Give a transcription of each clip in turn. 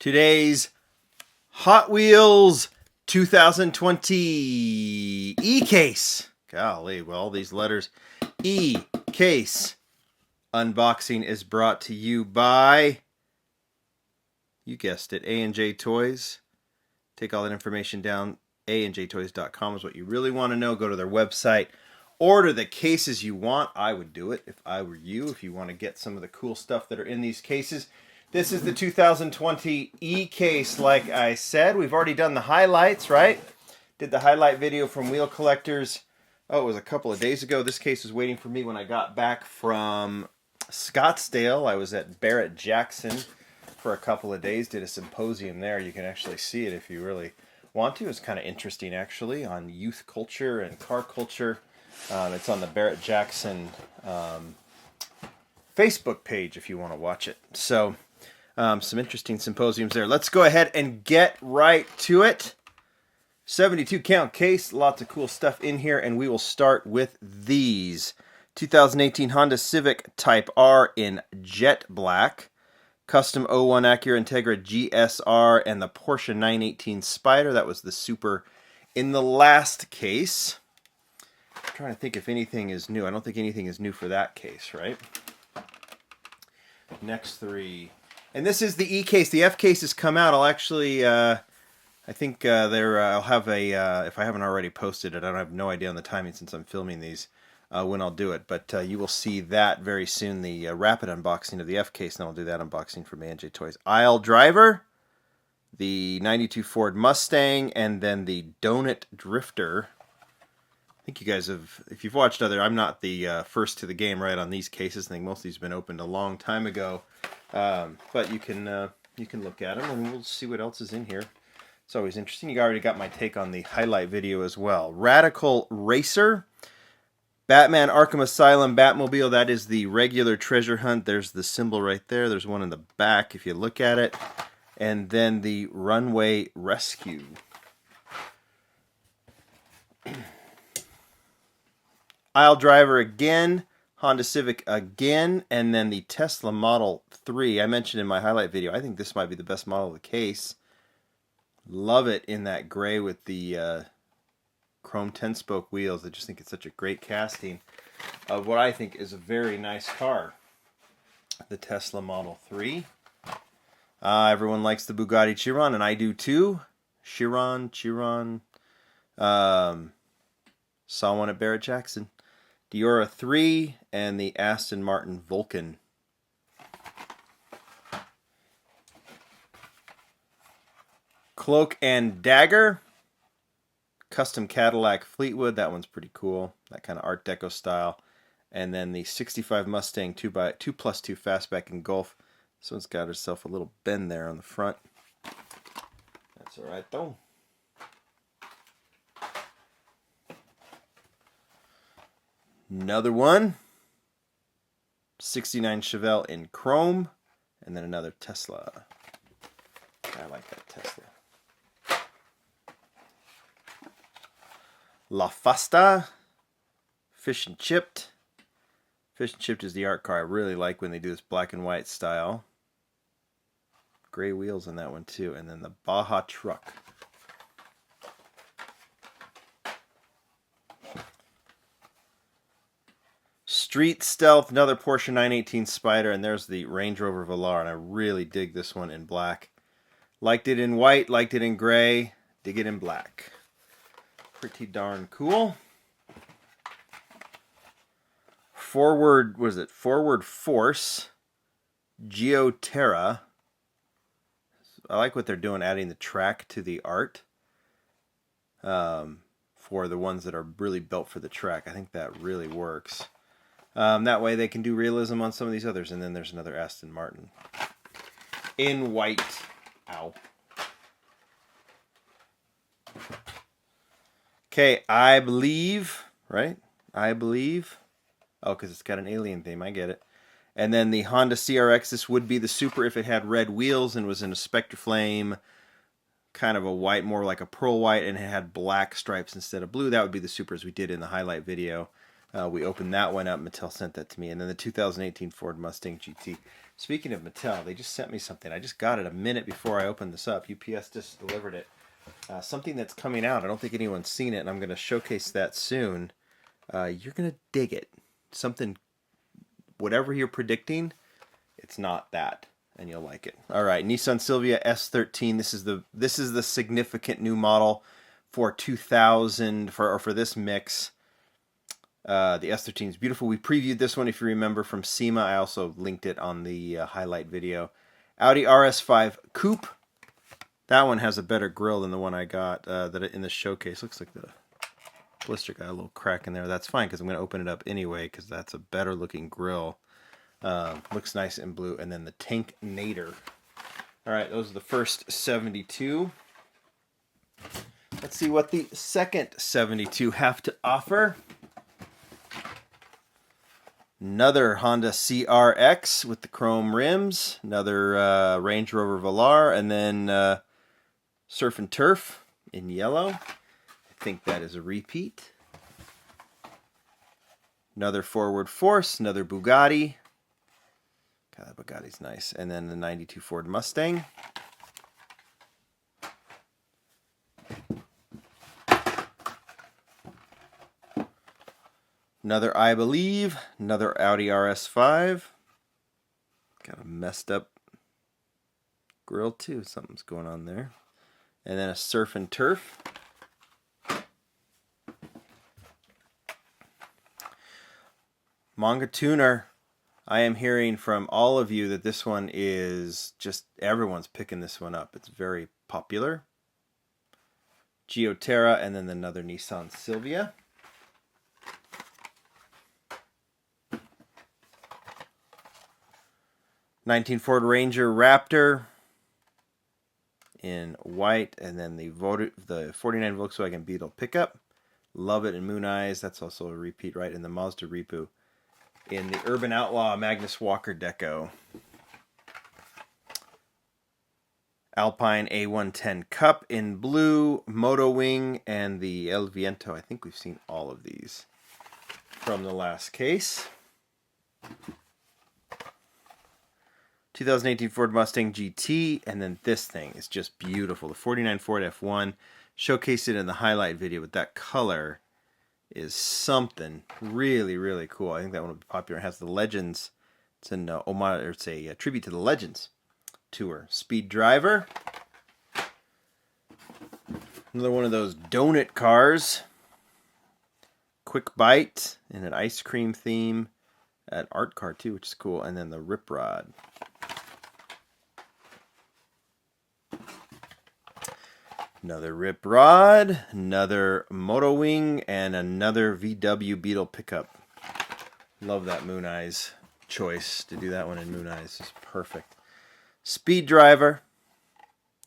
Today's Hot Wheels 2020 E-Case. Golly, well, all these letters. E-Case unboxing is brought to you by, you guessed it, A&J Toys. Take all that information down. ANJtoys.com is what you really want to know. Go to their website. Order the cases you want. I would do it if I were you, if you want to get some of the cool stuff that are in these cases. This is the 2020 E-Case, like I said. We've already done the highlights, right? Did the highlight video from Wheel Collectors. Oh, it was a couple of days ago. This case was waiting for me when I got back from Scottsdale. I was at Barrett-Jackson for a couple of days. Did a symposium there. You can actually see it if you really want to. It's kind of interesting, actually, on youth culture and car culture. It's on the Barrett-Jackson Facebook page if you want to watch it. So, some interesting symposiums there. Let's go ahead and get right to it. 72 count case, lots of cool stuff in here, and we will start with these. 2018 Honda Civic Type R in jet black. Custom 01 Acura Integra GSR and the Porsche 918 Spyder. That was the Super in the last case. I'm trying to think if anything is new. I don't think anything is new for that case, right? Next three. And this is the E-Case. The F-Case has come out. I'll actually, I think I'll have a, if I haven't already posted it, I have no idea on the timing since I'm filming these, when I'll do it. But you will see that very soon, the rapid unboxing of the F-Case, and I'll do that unboxing from A&J Toys. Aisle Driver, the 92 Ford Mustang, and then the Donut Drifter. I think you guys have, if you've watched other, I'm not the first to the game right on these cases. I think most of these have been opened a long time ago. But you can look at them and we'll see what else is in here. It's always interesting. You already got my take on the highlight video as well. Radical Racer, Batman Arkham Asylum Batmobile. That is the regular treasure hunt. There's the symbol right there. There's one in the back if you look at it. And then the Runway Rescue. Aisle Driver again, Honda Civic again, and then the Tesla Model 3. I mentioned in my highlight video, I think this might be the best model of the case. Love it in that gray with the chrome 10-spoke wheels. I just think it's such a great casting of what I think is a very nice car. The Tesla Model 3. Everyone likes the Bugatti Chiron, and I do too. Chiron. Saw one at Barrett-Jackson. Diora 3 and the Aston Martin Vulcan. Cloak and Dagger. Custom Cadillac Fleetwood. That one's pretty cool. That kind of Art Deco style. And then the 65 Mustang 2x2+2 Fastback and Golf. This one's got herself a little bend there on the front. That's alright though. Another one, 69 Chevelle in chrome, and then another Tesla. I like that Tesla. La Fasta, Fish and Chipped. Fish and Chipped is the art car I really like when they do this black and white style. Gray wheels on that one too, and then the Baja Truck. Street Stealth, another Porsche 918 Spyder, and there's the Range Rover Velar, and I really dig this one in black. Liked it in white, liked it in gray, dig it in black. Pretty darn cool. Forward, what is it? Forward Force, Geoterra. I like what they're doing, adding the track to the art. For the ones that are really built for the track. I think that really works. That way they can do realism on some of these others. And then there's another Aston Martin in white. Ow. Okay, I believe, right? I believe. Oh, because it's got an alien theme. I get it. And then the Honda CRX. This would be the Super if it had red wheels and was in a Spectre Flame. Kind of a white, more like a pearl white, and it had black stripes instead of blue. That would be the Super as we did in the highlight video. We opened that one up. Mattel sent that to me. And then the 2018 Ford Mustang GT. Speaking of Mattel, they just sent me something. I just got it a minute before I opened this up. UPS just delivered it. Something that's coming out. I don't think anyone's seen it, and I'm going to showcase that soon. You're going to dig it. Something, whatever you're predicting, it's not that, and you'll like it. All right, Nissan Silvia S13. This is the significant new model for 2000 for this mix. The S13 is beautiful. We previewed this one, if you remember, from SEMA. I also linked it on the highlight video. Audi RS5 Coupe. That one has a better grille than the one I got in the showcase. Looks like the blister got a little crack in there. That's fine because I'm going to open it up anyway because that's a better looking grille. Looks nice in blue. And then the Tank Nader. All right, those are the first 72. Let's see what the second 72 have to offer. Another Honda CRX with the chrome rims. Another Range Rover Velar. And then Surf and Turf in yellow. I think that is a repeat. Another Forward Force. Another Bugatti. God, that Bugatti's nice. And then the 92 Ford Mustang. Another I Believe. Another Audi RS5. Got a messed up grill too. Something's going on there. And then a Surf and Turf. Manga Tuner. I am hearing from all of you that this one is just, everyone's picking this one up. It's very popular. Geoterra, and then another Nissan Silvia. '19 Ford Ranger Raptor in white, and then the 49 Volkswagen Beetle pickup. Love it in Moon Eyes. That's also a repeat, right? In the Mazda Repu. In the Urban Outlaw Magnus Walker Deco. Alpine A110 Cup in blue, Moto Wing, and the El Viento. I think we've seen all of these from the last case. 2018 Ford Mustang GT, and then this thing is just beautiful. The 49 Ford F1. Showcased it in the highlight video, but that color is something really, really cool. I think that one will be popular. It has the Legends. It's an homage, or it's a tribute to the Legends tour. Speed Driver. Another one of those donut cars. Quick Bite in an ice cream theme. An art car too, which is cool. And then the Rip Rod. Another Rip Rod, another Moto Wing, and another VW Beetle pickup. Love that Moon Eyes choice. To do that one in Moon Eyes is perfect. Speed Driver,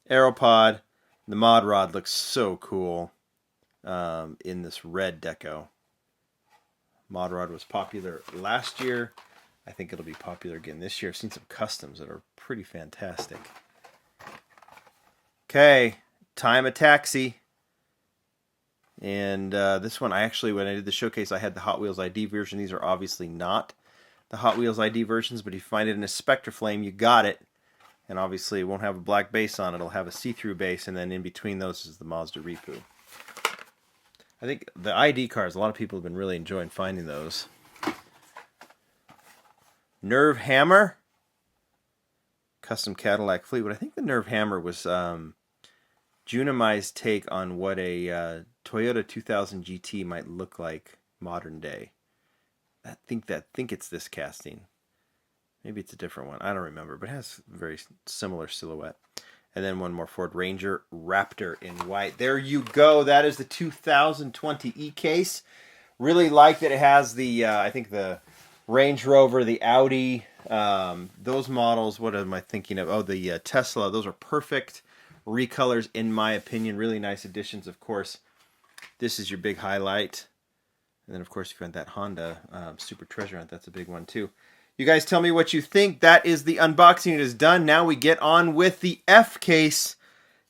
Aeropod. The Mod Rod looks so cool in this red deco. Mod Rod was popular last year. I think it'll be popular again this year. I've seen some customs that are pretty fantastic. Okay. Time a Taxi. And this one, when I did the showcase, I had the Hot Wheels ID version. These are obviously not the Hot Wheels ID versions, but if you find it in a Spectra Flame, you got it. And obviously, it won't have a black base on it. It'll have a see-through base, and then in between those is the Mazda Repu. I think the ID cars, a lot of people have been really enjoying finding those. Nerve Hammer. Custom Cadillac Fleetwood. I think the Nerve Hammer was Junimai's take on what a Toyota 2000 GT might look like modern day. I think it's this casting. Maybe it's a different one. I don't remember, but it has a very similar silhouette. And then one more Ford Ranger Raptor in white. There you go. That is the 2020 E-Case. Really like that it has the, I think the Range Rover, the Audi, those models. What am I thinking of? Oh, the Tesla. Those are perfect recolors, in my opinion. Really nice additions, of course. This is your big highlight. And then, of course, if you want that Honda Super Treasure Hunt, that's a big one, too. You guys tell me what you think. That is the unboxing. It is done. Now we get on with the F case.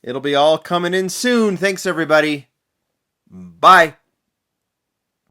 It'll be all coming in soon. Thanks, everybody. Bye.